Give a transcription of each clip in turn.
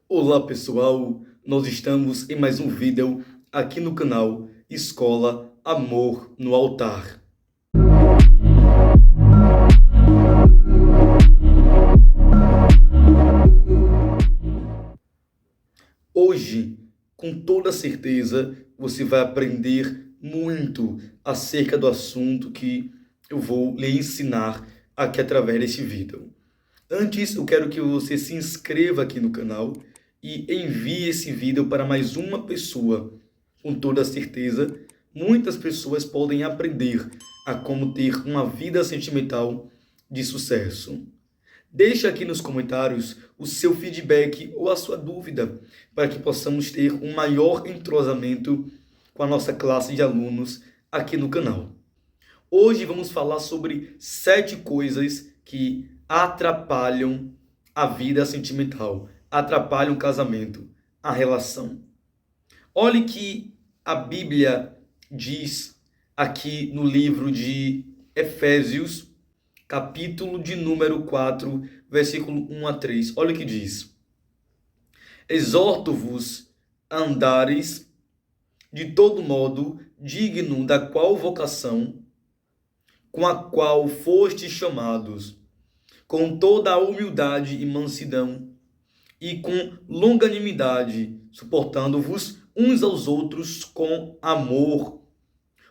Olá pessoal, nós estamos em mais um vídeo aqui no canal Escola Amor no Altar. Hoje, com toda certeza, você vai aprender muito acerca do assunto que eu vou lhe ensinar aqui através deste vídeo. Antes, eu quero que você se inscreva aqui no canal e envie esse vídeo para mais uma pessoa. Com toda certeza, muitas pessoas podem aprender a como ter uma vida sentimental de sucesso. Deixe aqui nos comentários o seu feedback ou a sua dúvida, para que possamos ter um maior entrosamento com a nossa classe de alunos aqui no canal. Hoje vamos falar sobre 7 coisas que atrapalham a vida sentimental, atrapalham o casamento, a relação. Olhe que a Bíblia diz aqui no livro de Efésios, capítulo de número 4, versículo 1 a 3. Olha o que diz: exorto-vos a andares de todo modo digno da qual vocação com a qual fostes chamados, com toda a humildade e mansidão, e com longanimidade, suportando-vos uns aos outros com amor,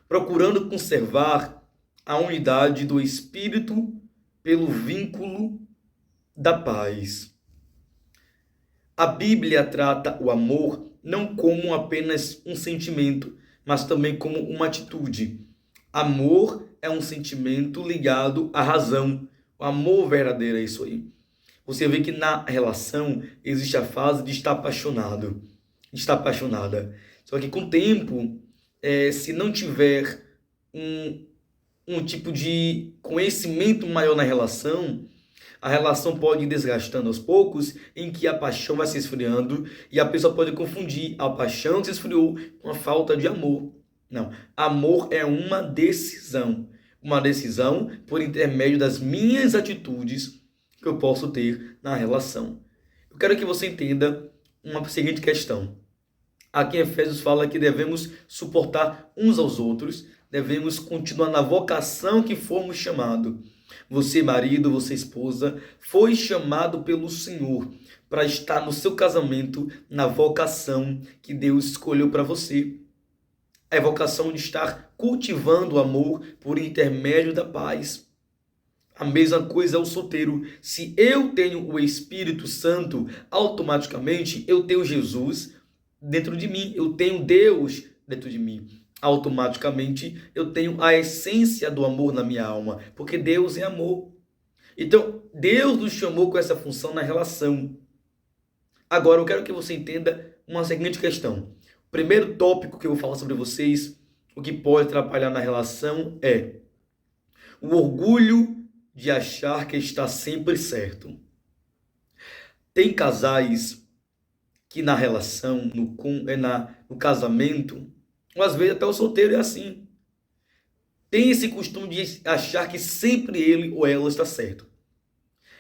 procurando conservar a unidade do Espírito pelo vínculo da paz. A Bíblia trata o amor não como apenas um sentimento, mas também como uma atitude. Amor é um sentimento ligado à razão. O amor verdadeiro é isso aí. Você vê que na relação existe a fase de estar apaixonado, de estar apaixonada. Só que com o tempo, se não tiver um tipo de conhecimento maior na relação, a relação pode ir desgastando aos poucos, em que a paixão vai se esfriando e a pessoa pode confundir a paixão que se esfriou com a falta de amor. Não, amor é uma decisão por intermédio das minhas atitudes que eu posso ter na relação. Eu quero que você entenda uma seguinte questão. Aqui em Efésios fala que devemos suportar uns aos outros, devemos continuar na vocação que fomos chamados. Você, marido, você, esposa, foi chamado pelo Senhor para estar no seu casamento na vocação que Deus escolheu para você. É a vocação de estar cultivando o amor por intermédio da paz. A mesma coisa é o solteiro. Se eu tenho o Espírito Santo, automaticamente eu tenho Jesus dentro de mim. Eu tenho Deus dentro de mim. Automaticamente eu tenho a essência do amor na minha alma, porque Deus é amor. Então, Deus nos chamou com essa função na relação. Agora, eu quero que você entenda uma seguinte questão. O primeiro tópico que eu vou falar sobre vocês, o que pode atrapalhar na relação, é o orgulho de achar que está sempre certo. Tem casais que na relação, no casamento, ou às vezes até o solteiro é assim. Tem esse costume de achar que sempre ele ou ela está certo.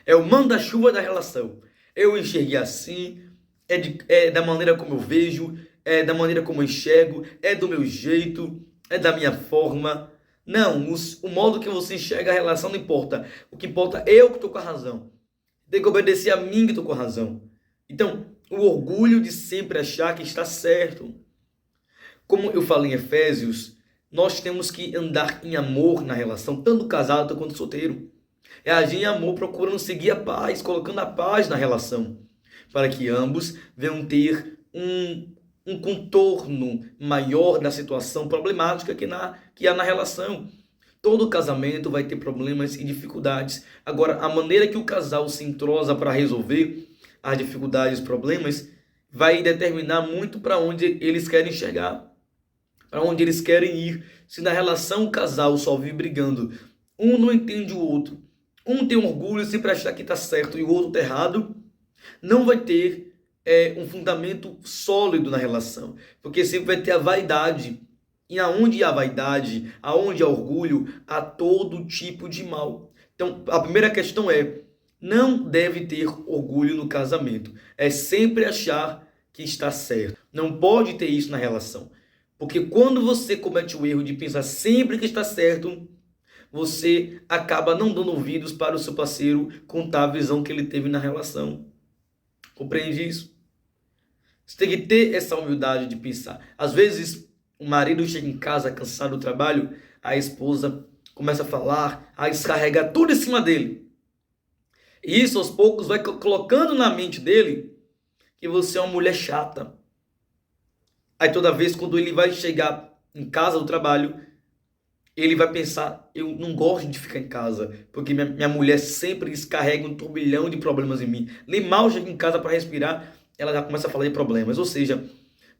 É o manda-chuva da relação. Eu enxerguei assim, é da maneira como eu vejo, é da maneira como eu enxergo, é do meu jeito, é da minha forma. Não, o modo que você enxerga a relação não importa. O que importa é eu que estou com a razão. Tem que obedecer a mim que estou com a razão. Então, o orgulho de sempre achar que está certo. Como eu falei em Efésios, nós temos que andar em amor na relação, tanto casado quanto solteiro. É agir em amor, procurando seguir a paz, colocando a paz na relação, para que ambos venham ter um contorno maior da situação problemática que há na relação. Todo casamento vai ter problemas e dificuldades. Agora, a maneira que o casal se entrosa para resolver as dificuldades e os problemas vai determinar muito para onde eles querem chegar, para onde eles querem ir. Se na relação o casal só vive brigando, um não entende o outro, um tem orgulho sempre achar que está certo e o outro está errado, não vai ter um fundamento sólido na relação, porque sempre vai ter a vaidade. E aonde há vaidade, aonde há orgulho, há todo tipo de mal. Então, a primeira questão é: não deve ter orgulho no casamento. É sempre achar que está certo. Não pode ter isso na relação. Porque quando você comete o erro de pensar sempre que está certo, você acaba não dando ouvidos para o seu parceiro contar a visão que ele teve na relação. Compreende isso? Você tem que ter essa humildade de pensar. Às vezes, o marido chega em casa cansado do trabalho, a esposa começa a falar, a descarregar tudo em cima dele. E isso, aos poucos, vai colocando na mente dele que você é uma mulher chata. Aí, toda vez, quando ele vai chegar em casa do trabalho, ele vai pensar, eu não gosto de ficar em casa, porque minha mulher sempre descarrega um turbilhão de problemas em mim. Nem mal chega em casa para respirar, ela já começa a falar de problemas. Ou seja,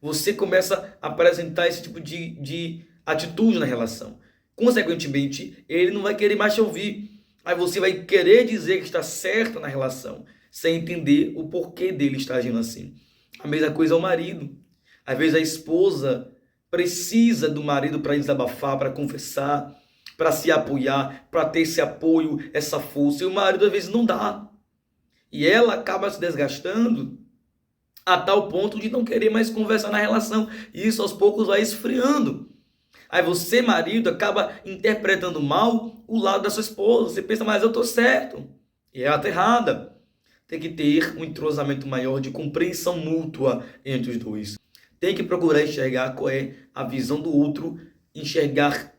você começa a apresentar esse tipo de atitude na relação. Consequentemente, ele não vai querer mais te ouvir. Aí você vai querer dizer que está certo na relação, sem entender o porquê dele estar agindo assim. A mesma coisa é o marido. Às vezes a esposa precisa do marido para desabafar, para confessar, para se apoiar, para ter esse apoio, essa força. E o marido às vezes não dá. E ela acaba se desgastando a tal ponto de não querer mais conversar na relação. E isso aos poucos vai esfriando. Aí você, marido, acaba interpretando mal o lado da sua esposa. Você pensa, mas eu estou certo. E ela está errada. Tem que ter um entrosamento maior de compreensão mútua entre os dois. Tem que procurar enxergar qual é a visão do outro, enxergar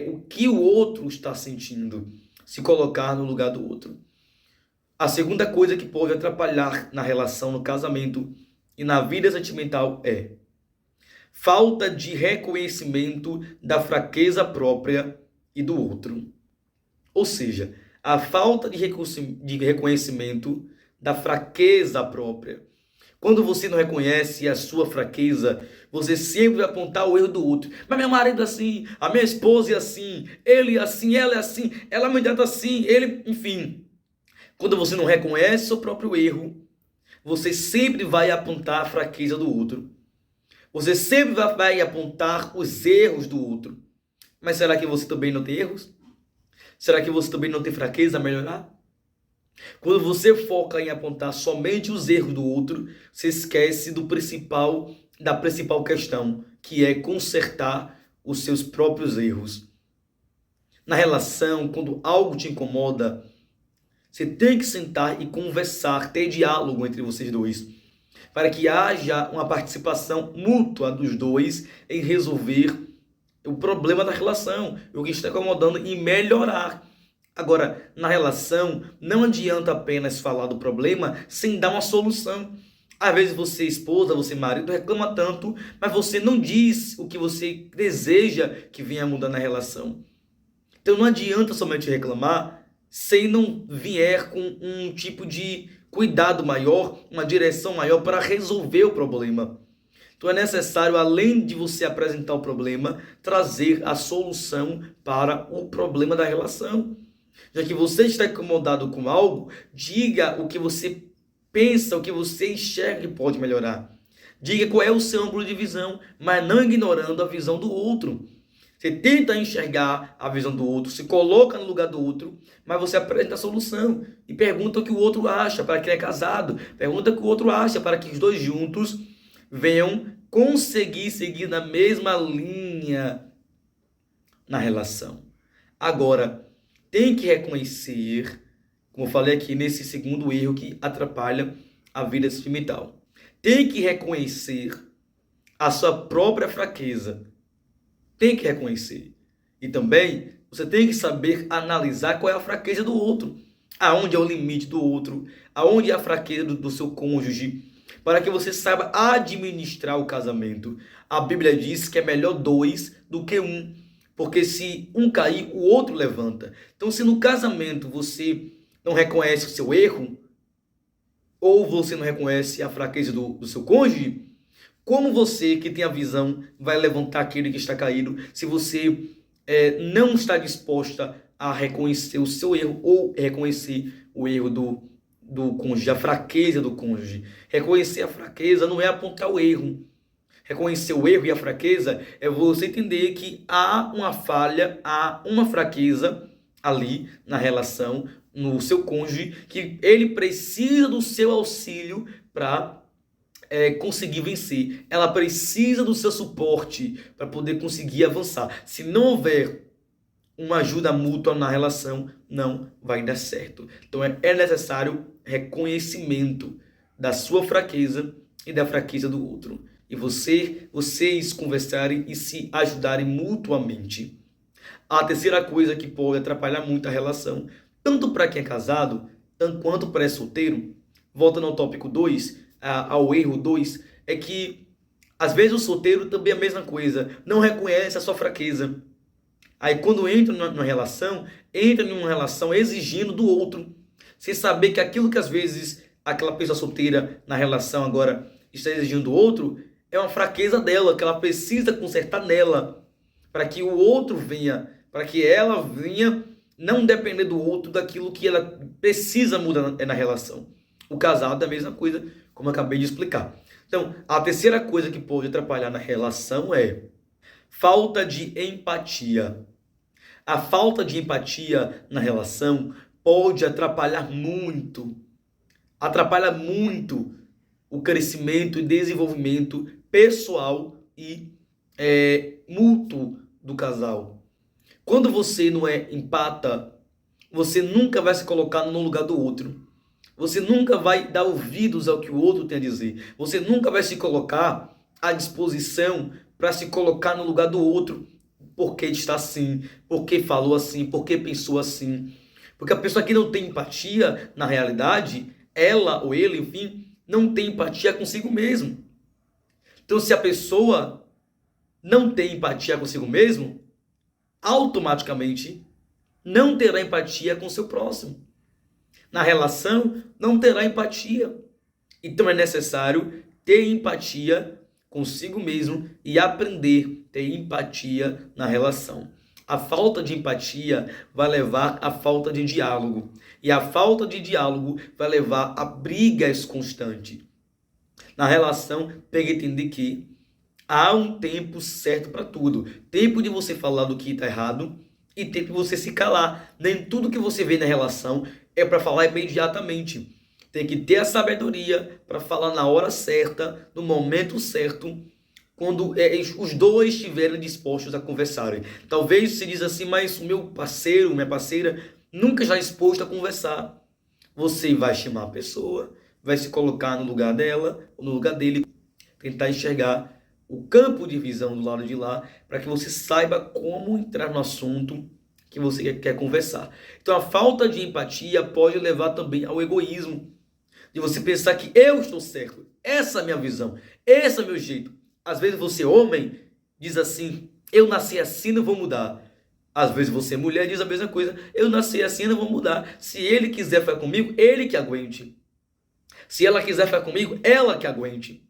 o que o outro está sentindo, se colocar no lugar do outro. A segunda coisa que pode atrapalhar na relação, no casamento e na vida sentimental é falta de reconhecimento da fraqueza própria e do outro. Ou seja, a falta de reconhecimento da fraqueza própria. Quando você não reconhece a sua fraqueza, você sempre vai apontar o erro do outro. Mas meu marido é assim, a minha esposa é assim, ele é assim, ela é assim, ela me trata assim, ele, enfim. Quando você não reconhece o seu próprio erro, você sempre vai apontar a fraqueza do outro. Você sempre vai apontar os erros do outro. Mas será que você também não tem erros? Será que você também não tem fraqueza a melhorar? Quando você foca em apontar somente os erros do outro, você esquece da principal questão, que é consertar os seus próprios erros. Na relação, quando algo te incomoda, você tem que sentar e conversar, ter diálogo entre vocês dois, para que haja uma participação mútua dos dois em resolver o problema da relação, o que está incomodando, e melhorar. Agora, na relação, não adianta apenas falar do problema sem dar uma solução. Às vezes você, esposa, você, marido, reclama tanto, mas você não diz o que você deseja que venha mudar na relação. Então não adianta somente reclamar sem não vier com um tipo de cuidado maior, uma direção maior para resolver o problema. Então é necessário, além de você apresentar o problema, trazer a solução para o problema da relação. Já que você está incomodado com algo, diga o que você pensa, o que você enxerga que pode melhorar. Diga qual é o seu ângulo de visão, mas não ignorando a visão do outro. Você tenta enxergar a visão do outro, se coloca no lugar do outro, mas você apresenta a solução e pergunta o que o outro acha para quem é casado. Pergunta o que o outro acha para que os dois juntos venham conseguir seguir na mesma linha na relação. Agora, tem que reconhecer, como eu falei aqui, nesse segundo erro que atrapalha a vida sentimental. Tem que reconhecer a sua própria fraqueza. Tem que reconhecer. E também você tem que saber analisar qual é a fraqueza do outro. Aonde é o limite do outro. Aonde é a fraqueza do seu cônjuge. Para que você saiba administrar o casamento. A Bíblia diz que é melhor dois do que um. Porque se um cair, o outro levanta. Então, se no casamento você não reconhece o seu erro, ou você não reconhece a fraqueza do seu cônjuge, como você que tem a visão vai levantar aquele que está caído, se você não está disposta a reconhecer o seu erro ou reconhecer o erro do cônjuge, a fraqueza do cônjuge. Reconhecer a fraqueza não é apontar o erro. Reconhecer o erro e a fraqueza é você entender que há uma falha, há uma fraqueza ali na relação, no seu cônjuge, que ele precisa do seu auxílio para conseguir vencer. Ela precisa do seu suporte para poder conseguir avançar. Se não houver uma ajuda mútua na relação, não vai dar certo. Então é necessário reconhecimento da sua fraqueza e da fraqueza do outro. E vocês conversarem e se ajudarem mutuamente. A terceira coisa que pode atrapalhar muito a relação, tanto para quem é casado, quanto para quem é solteiro, voltando ao tópico 2, ao erro 2, é que às vezes o solteiro também é a mesma coisa, não reconhece a sua fraqueza. Aí quando entra numa relação, entra numa relação exigindo do outro, sem saber que aquilo que às vezes aquela pessoa solteira na relação agora está exigindo do outro, é uma fraqueza dela, que ela precisa consertar nela, para que o outro venha, para que ela venha não depender do outro daquilo que ela precisa mudar na relação. O casado é a mesma coisa, como eu acabei de explicar. Então, a terceira coisa que pode atrapalhar na relação é falta de empatia. A falta de empatia na relação pode atrapalhar muito o crescimento e desenvolvimento pessoal e mútuo do casal. Quando você não é empata, você nunca vai se colocar no lugar do outro. Você nunca vai dar ouvidos ao que o outro tem a dizer. Você nunca vai se colocar à disposição para se colocar no lugar do outro. Por que está assim? Por que falou assim? Por que pensou assim? Porque a pessoa que não tem empatia, na realidade, ela ou ele, enfim, não tem empatia consigo mesmo. Então, se a pessoa não tem empatia consigo mesmo, automaticamente não terá empatia com o seu próximo. Na relação, não terá empatia. Então é necessário ter empatia consigo mesmo e aprender a ter empatia na relação. A falta de empatia vai levar à falta de diálogo. E a falta de diálogo vai levar a brigas constantes. Na relação, pegue entender que há um tempo certo para tudo. Tempo de você falar do que está errado e tempo de você se calar. Nem tudo que você vê na relação é para falar imediatamente. Tem que ter a sabedoria para falar na hora certa, no momento certo, quando os dois estiverem dispostos a conversarem. Talvez você diz assim, mas o meu parceiro, minha parceira, nunca está disposto a conversar. Você vai chamar a pessoa, vai se colocar no lugar dela, ou no lugar dele, tentar enxergar o campo de visão do lado de lá, para que você saiba como entrar no assunto que você quer conversar. Então a falta de empatia pode levar também ao egoísmo, de você pensar que eu estou certo, essa é a minha visão, esse é o meu jeito. Às vezes você, homem, diz assim, eu nasci assim, não vou mudar. Às vezes você, mulher, diz a mesma coisa, eu nasci assim, não vou mudar. Se ele quiser ficar comigo, ele que aguente. Se ela quiser ficar comigo, ela que aguente.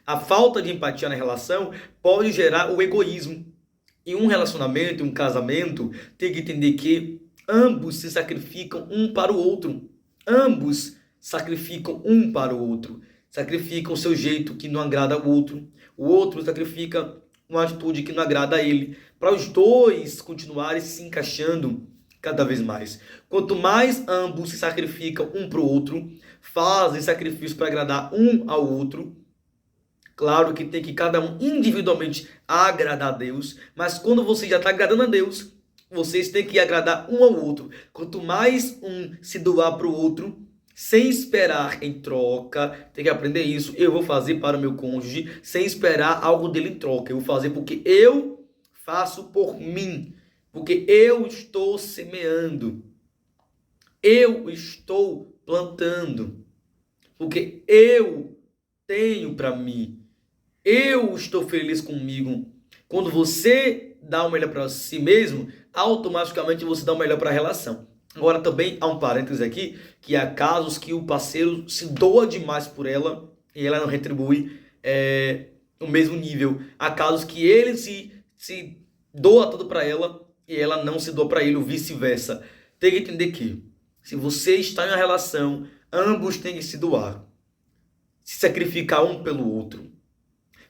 A falta de empatia na relação pode gerar o egoísmo. Em um relacionamento, em um casamento, tem que entender que ambos se sacrificam um para o outro. Ambos sacrificam um para o outro. Sacrificam o seu jeito que não agrada ao outro. O outro sacrifica uma atitude que não agrada a ele. Para os dois continuarem se encaixando cada vez mais. Quanto mais ambos se sacrificam um para o outro, fazem sacrifício para agradar um ao outro. Claro que tem que cada um individualmente agradar a Deus, mas quando você já está agradando a Deus, vocês têm que agradar um ao outro. Quanto mais um se doar para o outro, sem esperar em troca, tem que aprender isso. Eu vou fazer para o meu cônjuge, sem esperar algo dele em troca. Eu vou fazer porque eu faço por mim, porque eu estou semeando, eu estou plantando, porque eu tenho para mim. Eu estou feliz comigo. Quando você dá o melhor para si mesmo, automaticamente você dá o melhor para a relação. Agora também há um parênteses aqui, que há casos que o parceiro se doa demais por ela e ela não retribui o mesmo nível. Há casos que ele se doa tudo para ela e ela não se doa para ele, ou vice-versa. Tem que entender que se você está em uma relação, ambos têm que se doar, se sacrificar um pelo outro.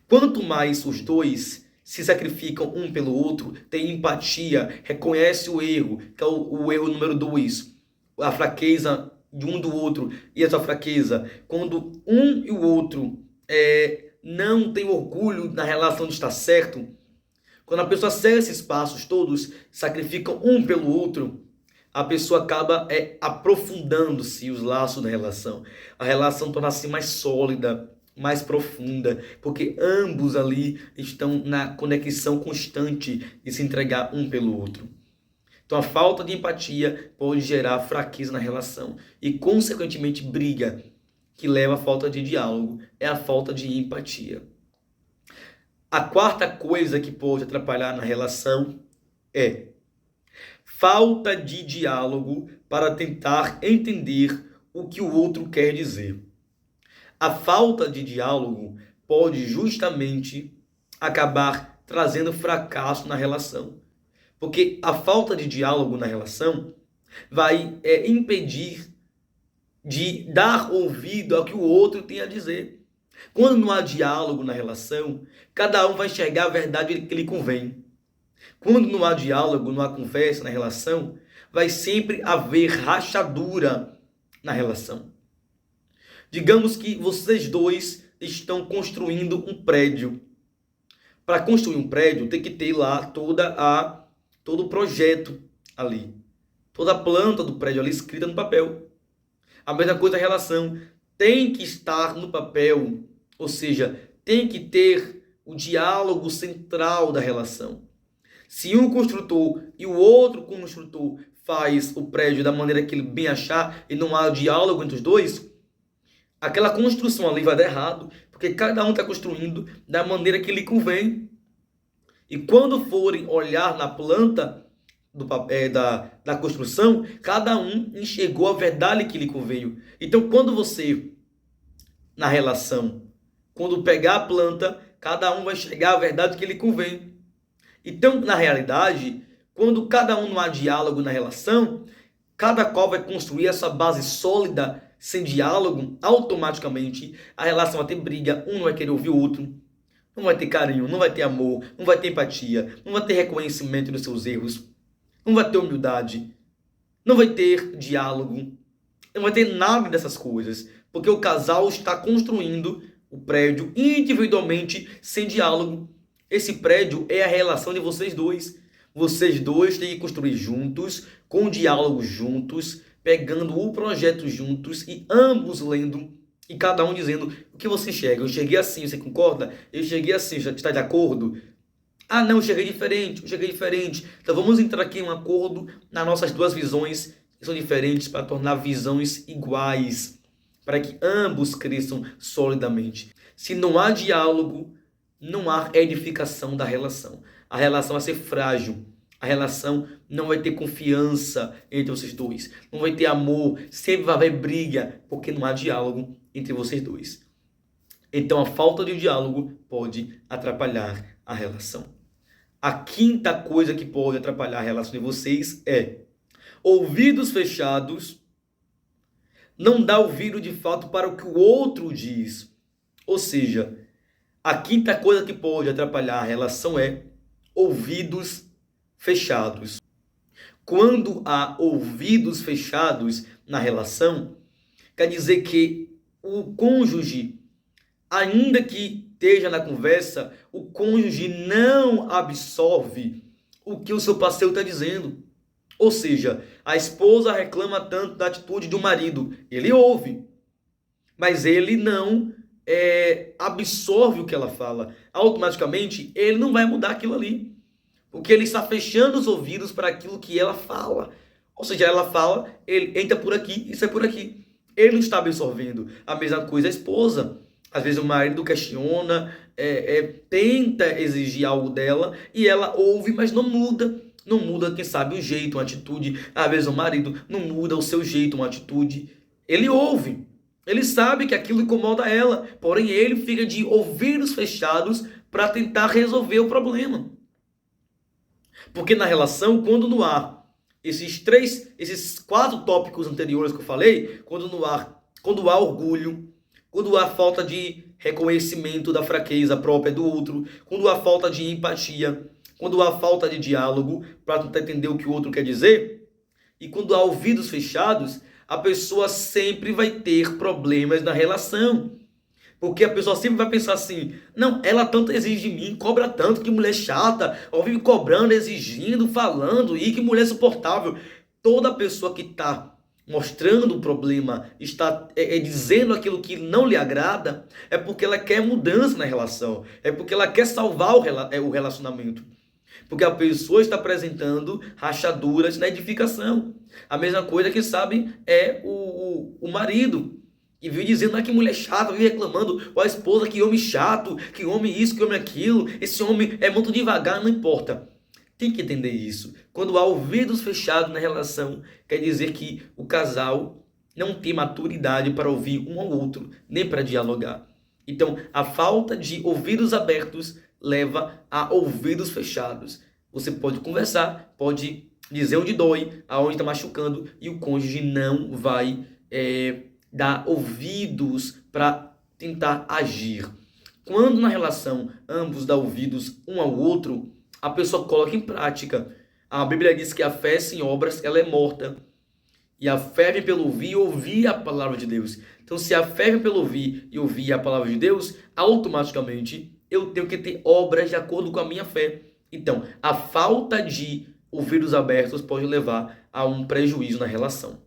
Quanto mais os dois se sacrificam um pelo outro, tem empatia, reconhece o erro, que é o erro número 2. a fraqueza de um do outro e a sua fraqueza, quando um e o outro não tem orgulho na relação de estar certo, quando a pessoa segue esses passos todos, sacrificam um pelo outro, a pessoa acaba aprofundando-se os laços da relação. A relação torna-se mais sólida, mais profunda, porque ambos ali estão na conexão constante de se entregar um pelo outro. Então a falta de empatia pode gerar fraqueza na relação e, consequentemente, briga, que leva à falta de diálogo, é a falta de empatia. A quarta coisa que pode atrapalhar na relação é falta de diálogo para tentar entender o que o outro quer dizer. A falta de diálogo pode justamente acabar trazendo fracasso na relação. Porque a falta de diálogo na relação vai impedir de dar ouvido ao que o outro tem a dizer. Quando não há diálogo na relação, cada um vai enxergar a verdade que lhe convém. Quando não há diálogo, não há conversa na relação, vai sempre haver rachadura na relação. Digamos que vocês dois estão construindo um prédio. Para construir um prédio, tem que ter lá todo o projeto ali. Toda a planta do prédio ali escrita no papel. A mesma coisa a relação. Tem que estar no papel. Ou seja, tem que ter o diálogo central da relação. Se um construtor e o outro construtor faz o prédio da maneira que ele bem achar e não há diálogo entre os dois, aquela construção ali vai dar errado, porque cada um está construindo da maneira que lhe convém. E quando forem olhar na planta da construção, cada um enxergou a verdade que lhe conveio. Então, quando você, na relação, quando pegar a planta, cada um vai enxergar a verdade que lhe convém. Então, na realidade, quando cada um não há diálogo na relação, cada qual vai construir essa base sólida, sem diálogo, automaticamente a relação vai ter briga, um não vai querer ouvir o outro, não vai ter carinho, não vai ter amor, não vai ter empatia, não vai ter reconhecimento dos seus erros, não vai ter humildade, não vai ter diálogo, não vai ter nada dessas coisas, porque o casal está construindo o prédio individualmente, sem diálogo. Esse prédio é a relação de vocês dois. Vocês dois têm que construir juntos, com diálogo juntos, pegando o projeto juntos e ambos lendo e cada um dizendo o que você enxerga. Eu enxerguei assim, você concorda? Eu enxerguei assim, já está de acordo? Ah, não, eu enxerguei diferente. Então vamos entrar aqui em um acordo nas nossas duas visões, que são diferentes, para tornar visões iguais, para que ambos cresçam solidamente. Se não há diálogo, não há edificação da relação. A relação vai ser frágil. A relação não vai ter confiança entre vocês dois. Não vai ter amor. Sempre vai haver briga, porque não há diálogo entre vocês dois. Então a falta de diálogo pode atrapalhar a relação. A quinta coisa que pode atrapalhar a relação de vocês é ouvidos fechados. Não dá ouvido de fato para o que o outro diz. Ou seja, a quinta coisa que pode atrapalhar a relação é ouvidos fechados. Quando há ouvidos fechados na relação, quer dizer que o cônjuge, ainda que esteja na conversa, o cônjuge não absorve o que o seu parceiro está dizendo. Ou seja, a esposa reclama tanto da atitude do marido. Ele ouve, mas ele não absorve o que ela fala. Automaticamente, ele não vai mudar aquilo ali. Porque ele está fechando os ouvidos para aquilo que ela fala. Ou seja, ela fala, ele entra por aqui e sai por aqui. Ele não está absorvendo. A mesma coisa a esposa. Às vezes o marido questiona, tenta exigir algo dela e ela ouve, mas não muda. Não muda, quem sabe, o jeito, uma atitude. Às vezes o marido não muda o seu jeito, uma atitude. Ele ouve. Ele sabe que aquilo incomoda ela. Porém, ele fica de ouvidos fechados para tentar resolver o problema. Porque na relação, quando não há esses 4 tópicos anteriores que eu falei, quando há orgulho, quando há falta de reconhecimento da fraqueza própria do outro, quando há falta de empatia, quando há falta de diálogo para tentar entender o que o outro quer dizer, E quando há ouvidos fechados, a pessoa sempre vai ter problemas na relação. Porque a pessoa sempre vai pensar assim, não, ela tanto exige de mim, cobra tanto, que mulher chata, ó, vive cobrando, exigindo, falando, e que mulher suportável. Toda pessoa que está mostrando o problema, está dizendo aquilo que não lhe agrada, é porque ela quer mudança na relação, é porque ela quer salvar o relacionamento. Porque a pessoa está apresentando rachaduras na edificação. A mesma coisa que sabe é o marido. E vive dizendo, que mulher chata, vive reclamando, ou a esposa, que homem chato, que homem isso, que homem aquilo, esse homem é muito devagar, não importa. Tem que entender isso. Quando há ouvidos fechados na relação, quer dizer que o casal não tem maturidade para ouvir um ao outro, nem para dialogar. Então, a falta de ouvidos abertos leva a ouvidos fechados. Você pode conversar, pode dizer onde dói, aonde está machucando, e o cônjuge não vai dar ouvidos para tentar agir. Quando na relação ambos dão ouvidos um ao outro, a pessoa coloca em prática. A Bíblia diz que a fé sem obras, ela é morta. E a fé vem pelo ouvir e ouvir a palavra de Deus. Então, se a fé vem pelo ouvir e ouvir a palavra de Deus, automaticamente eu tenho que ter obras de acordo com a minha fé. Então, a falta de ouvidos abertos pode levar a um prejuízo na relação.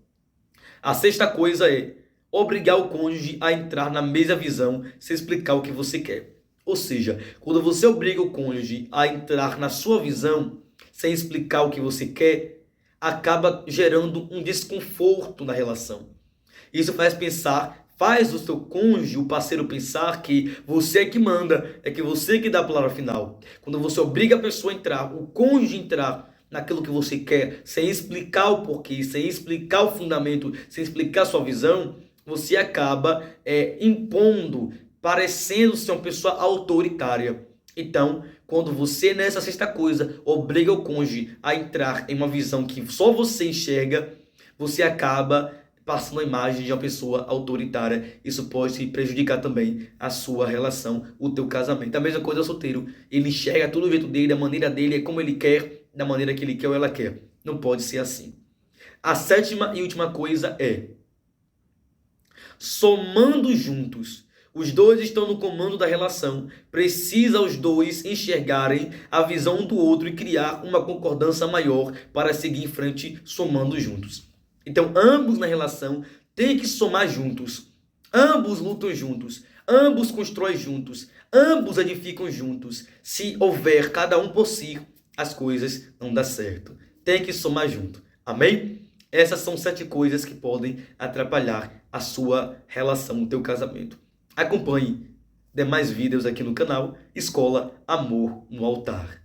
A sexta coisa é obrigar o cônjuge a entrar na mesma visão sem explicar o que você quer. Ou seja, quando você obriga o cônjuge a entrar na sua visão sem explicar o que você quer, acaba gerando um desconforto na relação. Isso faz o seu cônjuge, o parceiro, pensar que você é que manda, é que você que dá a palavra final. Quando você obriga a pessoa a entrar, o cônjuge a entrar naquilo que você quer, sem explicar o porquê, sem explicar o fundamento, sem explicar a sua visão, você acaba impondo, parecendo ser uma pessoa autoritária. Então, quando você, nessa sexta coisa, obriga o cônjuge a entrar em uma visão que só você enxerga, você acaba passando a imagem de uma pessoa autoritária. Isso pode prejudicar também a sua relação, o teu casamento. A mesma coisa é o solteiro. Ele enxerga tudo do jeito dele, da maneira dele, é como ele quer, da maneira que ele quer ou ela quer. Não pode ser assim. A sétima e última coisa é somando juntos. Os dois estão no comando da relação. Precisa os dois enxergarem a visão um do outro e criar uma concordância maior para seguir em frente somando juntos. Então, ambos na relação têm que somar juntos. Ambos lutam juntos. Ambos constroem juntos. Ambos edificam juntos. Se houver cada um por si, as coisas não dão certo. Tem que somar junto. Amém? Essas são 7 coisas que podem atrapalhar a sua relação, o teu casamento. Acompanhe demais vídeos aqui no canal Escola Amor no Altar.